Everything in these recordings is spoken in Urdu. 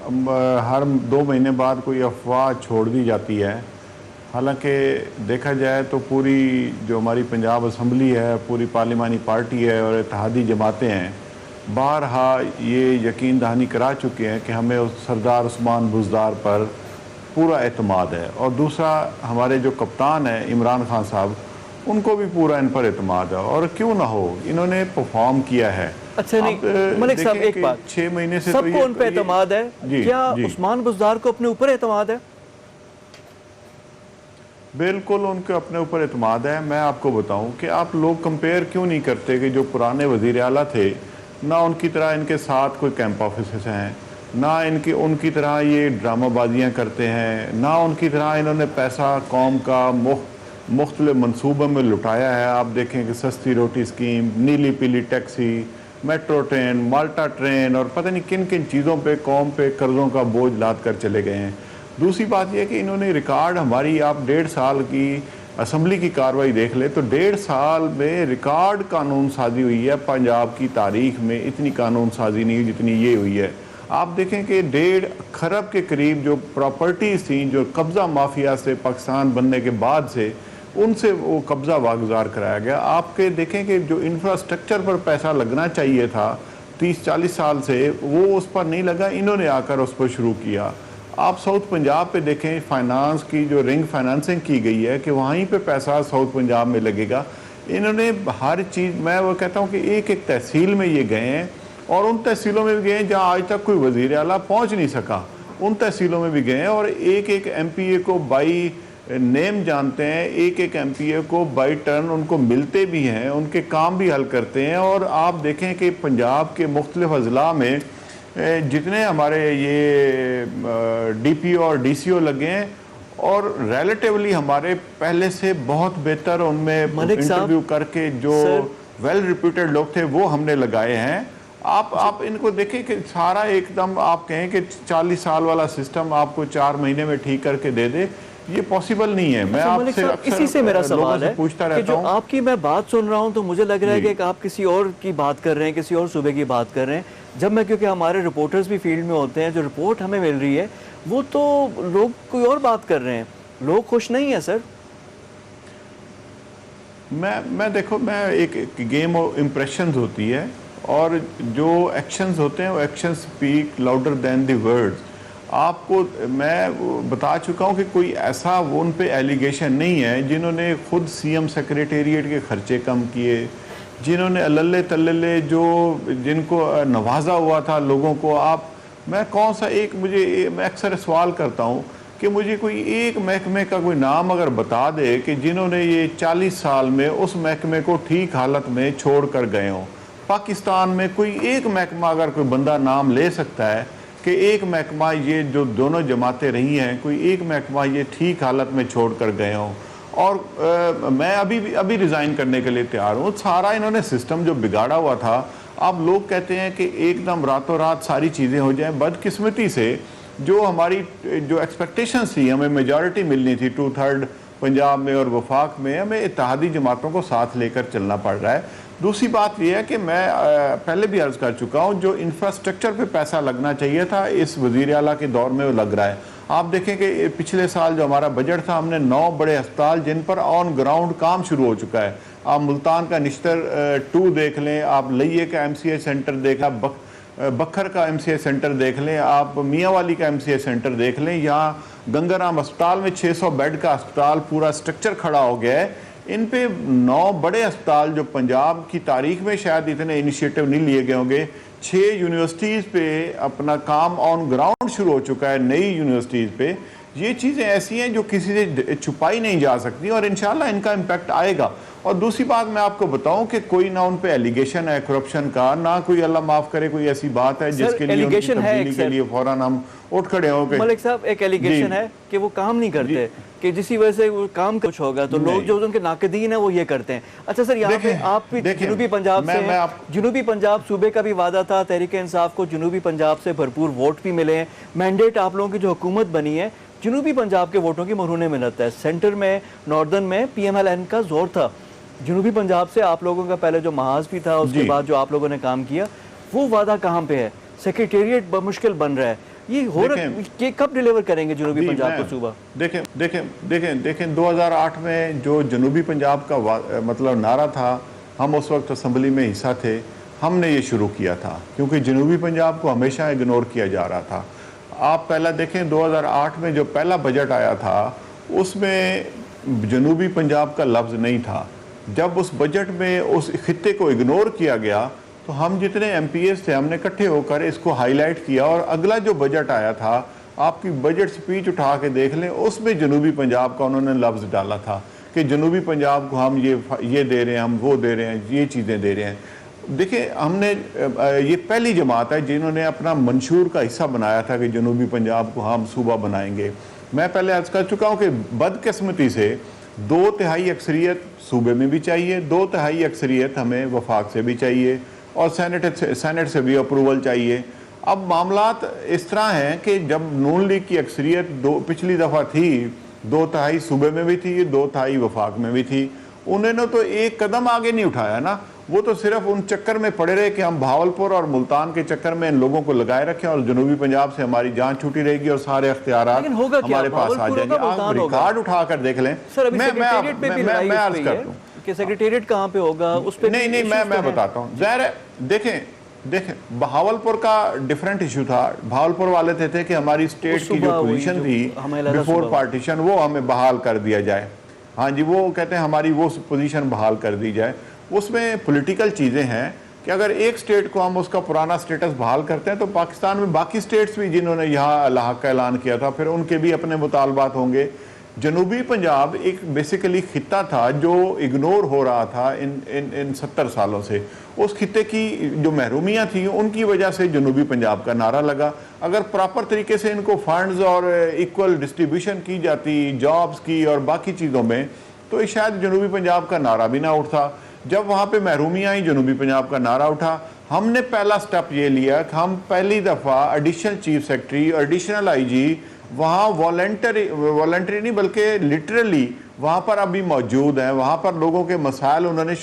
ہر 2 مہینے بعد کوئی افواہ چھوڑ دی جاتی ہے، حالانکہ دیکھا جائے تو پوری جو ہماری پنجاب اسمبلی ہے، پوری پارلیمانی پارٹی ہے اور اتحادی جماعتیں ہیں، بارہا یہ یقین دہانی کرا چکے ہیں کہ ہمیں اس سردار عثمان بزدار پر پورا اعتماد ہے، اور دوسرا ہمارے جو کپتان ہیں عمران خان صاحب، ان کو بھی پورا ان پر اعتماد ہے، اور کیوں نہ ہو، انہوں نے پرفارم کیا ہے۔ اچھا آپ نہیں ملک صاحب، دیکھیں ایک کہ بات، 6 مہینے سے سب تو کو ان پہ اعتماد ہے، جی کیا جی عثمان بزدار کو اپنے اوپر اعتماد ہے؟ بالکل ان کے اپنے اوپر اعتماد ہے۔ میں آپ کو بتاؤں کہ آپ لوگ کمپیئر کیوں نہیں کرتے کہ جو پرانے وزیر اعلیٰ تھے، نہ ان کی طرح ان کے ساتھ کوئی کیمپ آفیسز ہیں، نہ ان کی طرح یہ ڈرامہ بازیاں کرتے ہیں، نہ ان کی طرح انہوں نے پیسہ قوم کا مختلف منصوبوں میں لٹایا ہے۔ آپ دیکھیں کہ سستی روٹی اسکیم، نیلی پیلی ٹیکسی، میٹرو ٹرین، مالٹا ٹرین، اور پتہ نہیں کن کن چیزوں پہ قوم پہ قرضوں کا بوجھ لاد کر چلے گئے ہیں۔ دوسری بات یہ ہے کہ انہوں نے ریکارڈ ہماری، آپ 1.5 سال کی اسمبلی کی کارروائی دیکھ لیں تو 1.5 سال میں ریکارڈ قانون سازی ہوئی ہے۔ پنجاب کی تاریخ میں اتنی قانون سازی نہیں ہوئی جتنی یہ ہوئی ہے۔ آپ دیکھیں کہ 1.5 ارب کے قریب جو پراپرٹیز تھیں، جو قبضہ مافیا سے پاکستان بننے کے بعد سے ان سے وہ قبضہ واگزار کرایا گیا۔ آپ کے دیکھیں کہ جو انفراسٹرکچر پر پیسہ لگنا چاہیے تھا 30-40 سال سے، وہ اس پر نہیں لگا، انہوں نے آ کر اس پر شروع کیا۔ آپ ساؤتھ پنجاب پہ دیکھیں، فائنانس کی جو رنگ فائنانسنگ کی گئی ہے کہ وہیں پہ پیسہ ساؤتھ پنجاب میں لگے گا۔ انہوں نے ہر چیز، میں وہ کہتا ہوں کہ ایک ایک تحصیل میں یہ گئے ہیں، اور ان تحصیلوں میں بھی گئے ہیں جہاں آج تک کوئی وزیر اعلیٰ پہنچ نہیں سکا، ان تحصیلوں میں بھی گئے ہیں، اور ایک ایک ایم پی اے کو بائی نیم جانتے ہیں، ایک ایک ایم پی اے کو بائی ٹرن ان کو ملتے بھی ہیں، ان کے کام بھی حل کرتے ہیں۔ اور آپ دیکھیں کہ پنجاب کے مختلف اضلاع میں جتنے ہمارے یہ ڈی پی او اور ڈی سی او لگے ہیں، اور ریلیٹیولی ہمارے پہلے سے بہت بہتر ان میں ملک صاحب انٹرویو کر کے جو سر، ویل ریپیوٹیڈ لوگ تھے وہ ہم نے لگائے ہیں۔ آپ ان کو دیکھیں کہ سارا ایک دم آپ کہیں کہ 40 سال والا سسٹم آپ کو 4 مہینے میں ٹھیک کر کے دے دے، یہ پاسبل نہیں ہے۔ میں اچھا آپ ملک سے صاحب، اسی سے میرا اکثر لوگوں سوال سے ہے پوچھتا کہ رہتا جو ہوں آپ کی میں بات سن رہا ہوں تو مجھے لگ رہا ہے جی کہ آپ کسی اور کی بات کر رہے ہیں، کسی اور صوبے کی بات کر رہے ہیں۔ جب میں، کیونکہ ہمارے رپورٹرز بھی فیلڈ میں ہوتے ہیں، جو رپورٹ ہمیں مل رہی ہے وہ تو لوگ کوئی اور بات کر رہے ہیں، لوگ خوش نہیں ہیں سر۔ میں دیکھو، میں ایک گیم آف امپریشنز ہوتی ہے، اور جو ایکشنز ہوتے ہیں وہ ایکشن سپیک لاؤڈر دین دی ورڈز۔ آپ کو میں بتا چکا ہوں کہ کوئی ایسا وہ ان پہ ایلیگیشن نہیں ہے جنہوں نے خود سی ایم سیکریٹریٹ کے خرچے کم کیے، جنہوں نے اللہ تللے جو جن کو نوازا ہوا تھا لوگوں کو۔ میں کون سا ایک، میں اکثر سوال کرتا ہوں کہ مجھے کوئی ایک محکمے کا کوئی نام اگر بتا دے کہ جنہوں نے یہ 40 سال میں اس محکمے کو ٹھیک حالت میں چھوڑ کر گئے ہوں۔ پاکستان میں کوئی ایک محکمہ اگر کوئی بندہ نام لے سکتا ہے کہ ایک محکمہ یہ جو دونوں جماعتیں رہی ہیں، کوئی ایک محکمہ یہ ٹھیک حالت میں چھوڑ کر گئے ہوں؟ اور میں ابھی ریزائن کرنے کے لیے تیار ہوں۔ سارا انہوں نے سسٹم جو بگاڑا ہوا تھا، اب لوگ کہتے ہیں کہ ایک دم راتوں رات ساری چیزیں ہو جائیں۔ بدقسمتی سے جو ہماری جو ایکسپیکٹیشنز تھی، ہمیں میجارٹی ملنی تھی 2/3 پنجاب میں اور وفاق میں، ہمیں اتحادی جماعتوں کو ساتھ لے کر چلنا پڑ رہا ہے۔ دوسری بات یہ ہے کہ میں پہلے بھی عرض کر چکا ہوں، جو انفراسٹرکچر پہ پیسہ لگنا چاہیے تھا اس وزیر اعلیٰ کے دور میں وہ لگ رہا ہے۔ آپ دیکھیں کہ پچھلے سال جو ہمارا بجٹ تھا، ہم نے 9 بڑے ہسپتال جن پر آن گراؤنڈ کام شروع ہو چکا ہے۔ آپ ملتان کا نشتر 2 دیکھ لیں، آپ لئیے کا ایم سی اے سینٹر دیکھ لیں، بکھر کا ایم سی اے سینٹر دیکھ لیں، آپ میاں والی کا ایم سی اے سینٹر دیکھ لیں، یہاں گنگا رام ہسپتال میں 600 بیڈ کا ہسپتال پورا سٹرکچر کھڑا ہو گیا ہے۔ ان پہ 9 بڑے ہسپتال جو پنجاب کی تاریخ میں شاید اتنے انیشیٹو نہیں لیے گئے ہوں گے۔ 6 یونیورسٹیز پہ اپنا کام آن گراؤنڈ شروع ہو چکا ہے، نئی یونیورسٹیز پہ۔ یہ چیزیں ایسی ہیں جو کسی سے چھپائی نہیں جا سکتی، اور انشاءاللہ ان کا امپیکٹ آئے گا۔ اور دوسری بات میں آپ کو بتاؤں کہ کوئی نہ ان پہ ایلیگیشن ہے کرپشن کا، نہ کوئی اللہ معاف کرے کوئی ایسی بات ہے جس کے لیے ان کی تبدیلی کے لیے فوراً ہم اٹھ کھڑے ہوں گے۔ ملک صاحب، ایک ایلیگیشن ہے کہ وہ کام نہیں کرتے، کہ جسی وجہ سے وہ کام کچھ ہوگا تو لوگ جو ان کے ناقدین ہیں وہ یہ کرتے ہیں۔ اچھا سر، یہاں پہ آپ بھی جنوبی پنجاب سے ہیں، جنوبی پنجاب صوبے کا بھی وعدہ تھا، تحریک انصاف کو جنوبی پنجاب سے بھرپور ووٹ بھی ملے ہیں، مینڈیٹ آپ لوگوں کی جو حکومت بنی ہے جنوبی پنجاب کے ووٹوں کی مرہون منت ہے۔ سینٹر میں، ناردرن میں پی ایم ایل این کا زور تھا، جنوبی پنجاب سے آپ لوگوں کا پہلے جو محاذ بھی تھا، اس کے بعد جو آپ لوگوں نے کام کیا، وہ وعدہ کہاں پہ ہے؟ سیکریٹریٹ بمشکل بن رہا ہے، یہ ہو رہا ہے کب ڈیلیور کریں گے جنوبی پنجاب کو صوبہ؟ دیکھیں 2008 میں جو جنوبی پنجاب کا مطلب نعرہ تھا، ہم اس وقت اسمبلی میں حصہ تھے، ہم نے یہ شروع کیا تھا کیونکہ جنوبی پنجاب کو ہمیشہ اگنور کیا جا رہا تھا۔ آپ پہلا دیکھیں 2008 میں جو پہلا بجٹ آیا تھا اس میں جنوبی پنجاب کا لفظ نہیں تھا۔ جب اس بجٹ میں اس خطے کو اگنور کیا گیا تو ہم جتنے ایم پی ایس تھے ہم نے اکٹھے ہو کر اس کو ہائی لائٹ کیا، اور اگلا جو بجٹ آیا تھا آپ کی بجٹ سپیچ اٹھا کے دیکھ لیں، اس میں جنوبی پنجاب کا انہوں نے لفظ ڈالا تھا کہ جنوبی پنجاب کو ہم یہ دے رہے ہیں، ہم وہ دے رہے ہیں، یہ چیزیں دے رہے ہیں۔ دیکھیں ہم نے یہ پہلی جماعت ہے جنہوں نے اپنا منشور کا حصہ بنایا تھا کہ جنوبی پنجاب کو ہم صوبہ بنائیں گے۔ میں پہلے عرض کر چکا ہوں کہ بدقسمتی سے 2/3 اکثریت صوبے میں بھی چاہیے، 2/3 اکثریت ہمیں وفاق سے بھی چاہیے، اور سینٹ سے بھی اپروول چاہیے۔ اب معاملات اس طرح ہیں کہ جب نون لیگ کی اکثریت پچھلی دفعہ تھی 2/3 صوبے میں بھی تھی، 2/3 وفاق میں بھی تھی، انہوں نے تو ایک قدم آگے نہیں اٹھایا نا، وہ تو صرف ان چکر میں پڑے رہے کہ ہم بہاولپور اور ملتان کے چکر میں ان لوگوں کو لگائے رکھیں اور جنوبی پنجاب سے ہماری جان چھوٹی رہے گی اور سارے اختیارات ہمارے پاس آ جائیں گے۔ آپ ریکارڈ اٹھا کر دیکھ لیں۔ میں عرض کرتا ہوں کہ سیکریٹریٹ کہاں پہ ہوگا اس پہ نہیں میں بتاتا ہوں۔ ظاہر ہے دیکھیں بہاولپور کا ڈیفرنٹ ایشو تھا۔ بہاولپور والے تھے کہ ہماری اسٹیٹ کی جو پوزیشن تھی بیفور پارٹیشن وہ ہمیں بحال کر دیا جائے۔ ہاں جی، وہ کہتے ہیں ہماری وہ پوزیشن بحال کر دی جائے۔ اس میں پولیٹیکل چیزیں ہیں کہ اگر ایک سٹیٹ کو ہم اس کا پرانا سٹیٹس بحال کرتے ہیں تو پاکستان میں باقی سٹیٹس بھی جنہوں نے یہاں الحاق کا اعلان کیا تھا پھر ان کے بھی اپنے مطالبات ہوں گے۔ جنوبی پنجاب ایک بیسیکلی خطہ تھا جو اگنور ہو رہا تھا ان 70 سالوں سے۔ اس خطے کی جو محرومیاں تھیں ان کی وجہ سے جنوبی پنجاب کا نعرہ لگا۔ اگر پراپر طریقے سے ان کو فنڈز اور ایکول ڈسٹریبیوشن کی جاتی جابز کی اور باقی چیزوں میں تو شاید جنوبی پنجاب کا نعرہ بھی نہ اٹھتا۔ جب وہاں پہ محرومیاں آئیں جنوبی پنجاب کا نعرہ اٹھا۔ ہم نے پہلا سٹیپ یہ لیا کہ ہم پہلی دفعہ additional chief secretary, additional I G وہاں والنٹری نہیں بلکہ لٹرلی وہاں پر ابھی موجود ہیں، وہاں پر لوگوں کے مسائل انہوں نے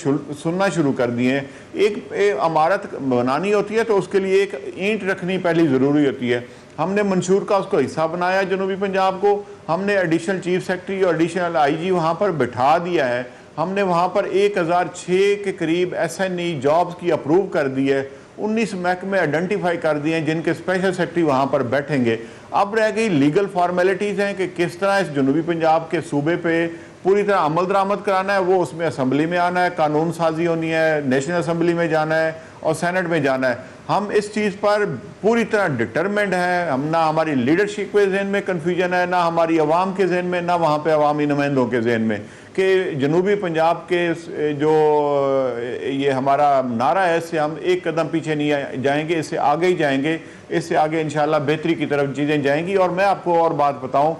سننا شروع کر دیے ہیں۔ ایک عمارت بنانی ہوتی ہے تو اس کے لیے ایک اینٹ رکھنی پہلی ضروری ہوتی ہے۔ ہم نے منشور کا اس کو حصہ بنایا جنوبی پنجاب کو، ہم نے ایڈیشنل چیف سیکرٹری اور ایڈیشنل آئی جی وہاں پر بٹھا دیا ہے۔ ہم نے وہاں پر 1006 کے قریب ایس این ای جابز کی اپروو کر دی ہے، 19 محکمے آئیڈینٹیفائی کر دیے ہیں جن کے اسپیشل سیکرٹری وہاں پر بیٹھیں گے۔ اب رہ گئی لیگل فارمیلٹیز ہیں کہ کس طرح اس جنوبی پنجاب کے صوبے پہ پوری طرح عمل درآمد کرانا ہے، وہ اس میں اسمبلی میں آنا ہے، قانون سازی ہونی ہے، نیشنل اسمبلی میں جانا ہے اور سینٹ میں جانا ہے۔ ہم اس چیز پر پوری طرح ڈٹرمنڈ ہیں، ہم نہ ہماری لیڈرشپ کے ذہن میں کنفیوژن ہے، نہ ہماری عوام کے ذہن میں، نہ وہاں پہ عوامی نمائندوں کے ذہن میں کہ جنوبی پنجاب کے جو یہ ہمارا نعرہ ہے اس سے ہم ایک قدم پیچھے نہیں جائیں گے، اس سے آگے ہی جائیں گے، اس سے آگے انشاءاللہ بہتری کی طرف چیزیں جائیں گی۔ اور میں آپ کو اور بات بتاؤں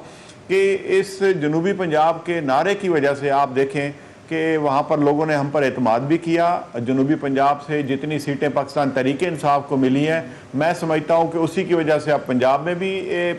کہ اس جنوبی پنجاب کے نعرے کی وجہ سے آپ دیکھیں کہ وہاں پر لوگوں نے ہم پر اعتماد بھی کیا۔ جنوبی پنجاب سے جتنی سیٹیں پاکستان تحریک انصاف کو ملی ہیں میں سمجھتا ہوں کہ اسی کی وجہ سے اب پنجاب میں بھی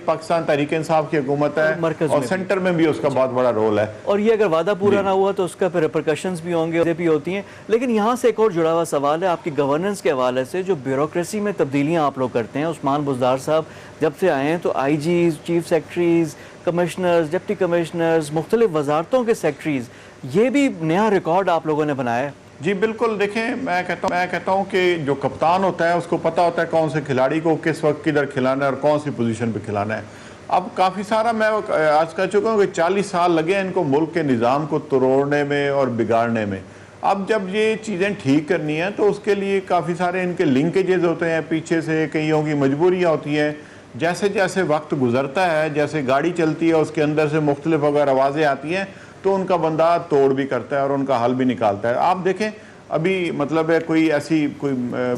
پاکستان تحریک انصاف کی حکومت ہے اور سینٹر میں بھی اس کا بہت بڑا رول ہے۔ اور یہ اگر وعدہ پورا نہ ہوا تو اس کا پھر ریپرکشنز بھی ہوں گے بھی ہوتی ہیں۔ لیکن یہاں سے ایک اور جڑا ہوا سوال ہے آپ کی گورننس کے حوالے سے، جو بیوروکریسی میں تبدیلیاں آپ لوگ کرتے ہیں۔ عثمان بزدار صاحب جب سے آئے ہیں تو I Gs, chief secretaries, commissioners, deputy commissioners, مختلف وزارتوں کے سیکرٹریز، یہ بھی نیا ریکارڈ آپ لوگوں نے بنایا ہے۔ جی بالکل، دیکھیں میں کہتا ہوں کہ جو کپتان ہوتا ہے اس کو پتہ ہوتا ہے کون سے کھلاڑی کو کس وقت کدھر کھلانا ہے اور کون سی پوزیشن پہ کھلانا ہے۔ اب کافی سارا میں آج کہہ چکا ہوں کہ 40 سال لگے ان کو ملک کے نظام کو توڑنے میں اور بگاڑنے میں۔ اب جب یہ چیزیں ٹھیک کرنی ہیں تو اس کے لیے کافی سارے ان کے لنکیجز ہوتے ہیں، پیچھے سے کئیوں کی مجبوریاں ہوتی ہیں۔ جیسے جیسے وقت گزرتا ہے، جیسے گاڑی چلتی ہے اس کے اندر سے مختلف اگر آوازیں آتی ہیں تو ان کا بندہ توڑ بھی کرتا ہے اور ان کا حل بھی نکالتا ہے۔ آپ دیکھیں ابھی مطلب ہے کوئی ایسی کوئی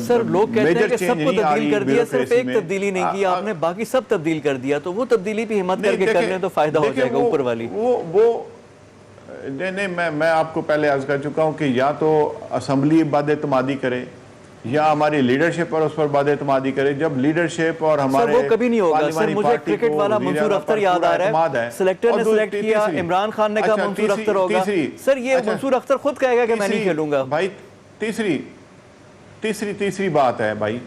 سر لوگ کہتے ہیں کہ سب کو تبدیل کر دیا، صرف ایک تبدیلی نہیں کی آپ نے، باقی سب تبدیل کر دیا، تو وہ تبدیلی بھی ہمت کر کے کر لیں تو فائدہ ہو جائے گا اوپر والی۔ نہیں میں آپ کو پہلے عرض کر چکا ہوں کہ یا تو اسمبلی بد اعتمادی کرے یا ہماری لیڈرشپ اور اس پر بد اعتمادی کرے۔ جب لیڈرشپ اور ہمارے وہ کبھی نہیں ہوگا سر۔ مجھے کرکٹ والا منصور اختر یاد آ رہا ہے، سلیکٹر نے سلیکٹ کیا، عمران خان نے کہا منصور اختر ہوگا۔ سر یہ منصور اختر خود کہے گا کہ میں نہیں کھیلوں گا۔ بھائی تیسری بات ہے بھائی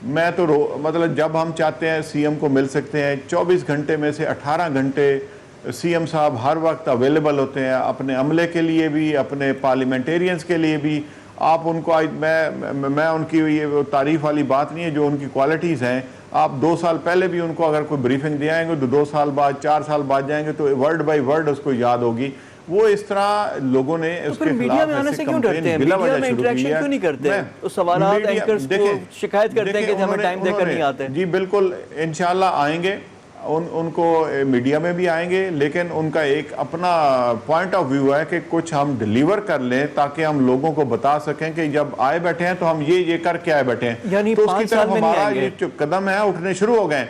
میں تو مطلب جب ہم چاہتے ہیں سی ایم کو مل سکتے ہیں، 24 گھنٹے میں سے 18 گھنٹے سی ایم صاحب ہر وقت اویلیبل ہوتے ہیں، اپنے عملے کے لیے بھی، اپنے پارلیمنٹیرینز کے لیے بھی. آپ ان کو میں ان کی یہ تعریف والی بات نہیں ہے، جو ان کی کوالٹیز ہیں آپ 2 سال پہلے بھی ان کو اگر کوئی بریفنگ دے آئیں گے تو 2 سال بعد 4 سال بعد جائیں گے تو ورڈ بائی ورڈ اس کو یاد ہوگی. وہ اس طرح لوگوں نے اس کے میڈیا میں خلاف آنے سے کیوں ڈرتے ہیں؟ میڈیا میں انٹریکشن کیوں نہیں کرتے؟ اس سوالات اینکرز کو شکایت کرتے ہیں کہ ہمیں ٹائم دے کر نہیں آتے. جی بالکل، انشاءاللہ آئیں گے، ان کو میڈیا میں بھی آئیں گے، لیکن ان کا ایک اپنا پوائنٹ آف ویو ہے کہ کچھ ہم ڈیلیور کر لیں تاکہ ہم لوگوں کو بتا سکیں کہ جب آئے بیٹھے ہیں تو ہم یہ کر کے آئے بیٹھے ہیں. یعنی تو اس کی 5 سال طرف میں نہیں ہمارا آئیں گے. یہ جو قدم ہے اٹھنے شروع ہو گئے ہیں.